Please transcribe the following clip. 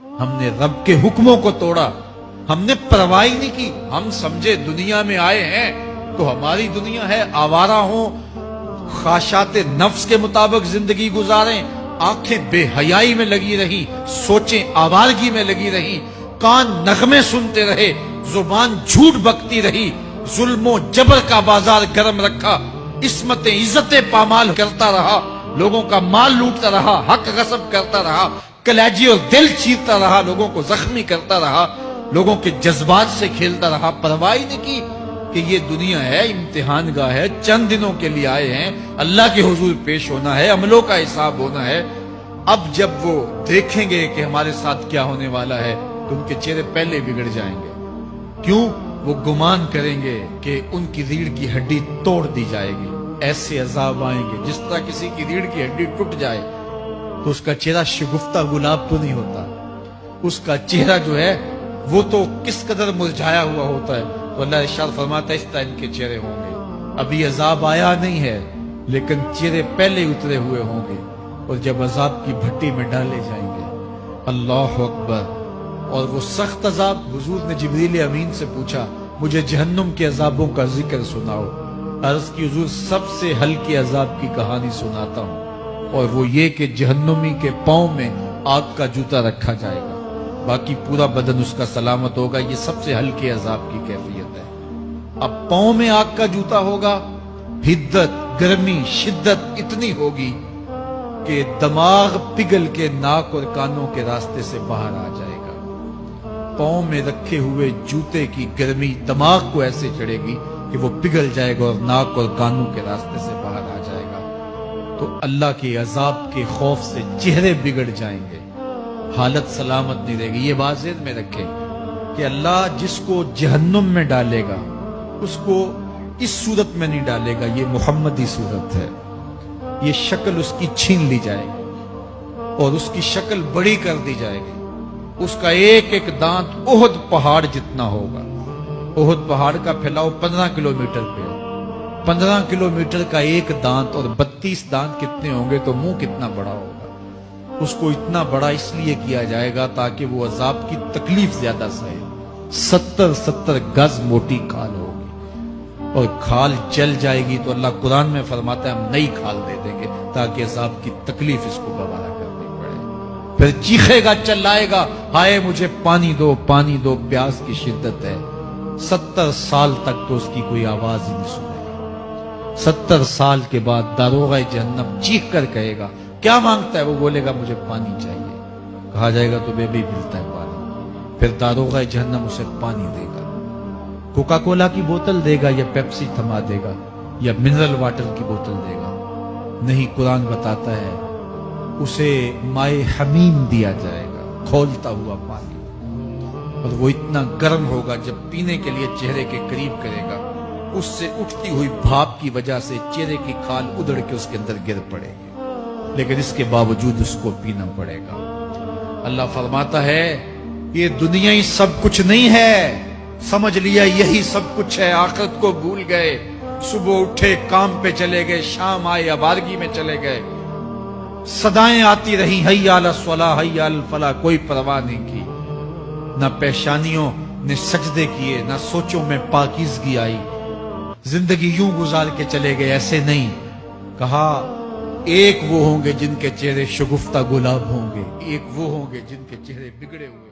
ہم نے رب کے حکموں کو توڑا, ہم نے پرواہ ہی نہیں کی. ہم سمجھے دنیا میں آئے ہیں تو ہماری دنیا ہے, آوارہ ہوں, خواہشات نفس کے مطابق زندگی گزاریں, آنکھیں بے حیائی میں لگی رہی, سوچیں آوارگی میں لگی رہی, کان نغمے سنتے رہے, زبان جھوٹ بکتی رہی, ظلم و جبر کا بازار گرم رکھا, عصمت عزت پامال کرتا رہا, لوگوں کا مال لوٹتا رہا, حق غصب کرتا رہا, کلیجی اور دل چیرتا رہا, لوگوں کو زخمی کرتا رہا, لوگوں کے جذبات سے کھیلتا رہا. پرواہ نہیں کی کہ یہ دنیا ہے, امتحان گاہ ہے, چند دنوں کے لیے آئے ہیں, اللہ کے حضور پیش ہونا ہے, عملوں کا حساب ہونا ہے. اب جب وہ دیکھیں گے کہ ہمارے ساتھ کیا ہونے والا ہے تو ان کے چہرے پہلے بگڑ جائیں گے. کیوں؟ وہ گمان کریں گے کہ ان کی ریڑھ کی ہڈی توڑ دی جائے گی. ایسے عذاب آئیں گے جس طرح کسی کی ریڑھ کی ہڈی ٹوٹ جائے تو اس کا چہرہ شگفتہ گلاب تو نہیں ہوتا, اس کا چہرہ جو ہے وہ تو کس قدر مرجھایا ہوا ہوتا ہے. تو اللہ ارشاد فرماتا ہے اس طرح ان کے چہرے ہوں گے. ابھی عذاب آیا نہیں ہے لیکن چہرے پہلے اترے ہوئے ہوں گے, اور جب عذاب کی بھٹی میں ڈالے جائیں گے, اللہ اکبر, اور وہ سخت عذاب. حضور نے جبریل امین سے پوچھا مجھے جہنم کے عذابوں کا ذکر سناؤ. عرض کی حضور سب سے ہلکے عذاب کی کہانی سناتا ہوں, اور وہ یہ کہ جہنمی کے پاؤں میں آگ کا جوتا رکھا جائے گا, باقی پورا بدن اس کا سلامت ہوگا. یہ سب سے ہلکے عذاب کی کیفیت ہے. اب پاؤں میں آگ کا جوتا ہوگا, حدت, گرمی, شدت اتنی ہوگی کہ دماغ پگھل کے ناک اور کانوں کے راستے سے باہر آ جائے گا. پاؤں میں رکھے ہوئے جوتے کی گرمی دماغ کو ایسے چڑھے گی کہ وہ پگھل جائے گا اور ناک اور کانوں کے راستے سے باہر آ جائے گا. تو اللہ کے عذاب کے خوف سے چہرے بگڑ جائیں گے, حالت سلامت نہیں رہے گی. یہ بات ذہن میں رکھیں کہ اللہ جس کو جہنم میں ڈالے گا اس کو اس صورت میں نہیں ڈالے گا. یہ محمدی صورت ہے, یہ شکل اس کی چھین لی جائے گی اور اس کی شکل بڑی کر دی جائے گی. اس کا ایک ایک دانت احد پہاڑ جتنا ہوگا. احد پہاڑ کا پھیلاؤ 15 کلومیٹر پہ, 15 کلومیٹر کا ایک دانت, اور 32 دانت کتنے ہوں گے تو منہ کتنا بڑا ہوگا. اس کو اتنا بڑا اس لیے کیا جائے گا تاکہ وہ عذاب کی تکلیف زیادہ سہے. 70 گز موٹی کھال ہوگی, اور کھال چل جائے گی تو اللہ قرآن میں فرماتا ہے ہم نئی کھال دے دیں گے تاکہ عذاب کی تکلیف اس کو گوارا کرنی پڑے. پھر چیخے گا, چلائے گا, ہائے مجھے پانی دو, پانی دو, پیاس کی شدت ہے. 70 سال تک تو اس کی کوئی آواز ہی نہیں سنے گا. 70 سال کے بعد داروغہ جہنم چیخ کر کہے گا کیا مانگتا ہے؟ وہ بولے گا مجھے پانی چاہیے. کہا جائے گا تو بے بھی ملتا ہے پانی. پھر داروغہ جہنم اسے پانی دے گا, کوکا کولا کی بوتل دے گا یا پیپسی تھما دے گا یا منرل واٹر کی بوتل دے گا؟ نہیں, قرآن بتاتا ہے اسے مائے حمیم دیا جائے گا, کھولتا ہوا پانی, اور وہ اتنا گرم ہوگا جب پینے کے لیے چہرے کے قریب کرے گا اس سے اٹھتی ہوئی بھاپ کی وجہ سے چہرے کی کھال ادڑ کے اس کے اندر گر پڑے گی, لیکن اس کے باوجود اس کو پینا پڑے گا. اللہ فرماتا ہے یہ دنیا ہی سب کچھ نہیں ہے, سمجھ لیا یہی سب کچھ ہے, آخرت کو بھول گئے. صبح اٹھے کام پہ چلے گئے, شام آئے آوارگی میں چلے گئے, صدائیں آتی رہی حی علی الصلاۃ حی علی الفلاح, کوئی پرواہ نہیں کی. نہ پیشانیوں نے سجدے کیے, نہ سوچوں میں پاکیزگی آئی, زندگی یوں گزار کے چلے گئے. ایسے نہیں, کہا ایک وہ ہوں گے جن کے چہرے شگفتہ گلاب ہوں گے, ایک وہ ہوں گے جن کے چہرے بگڑے ہوئے.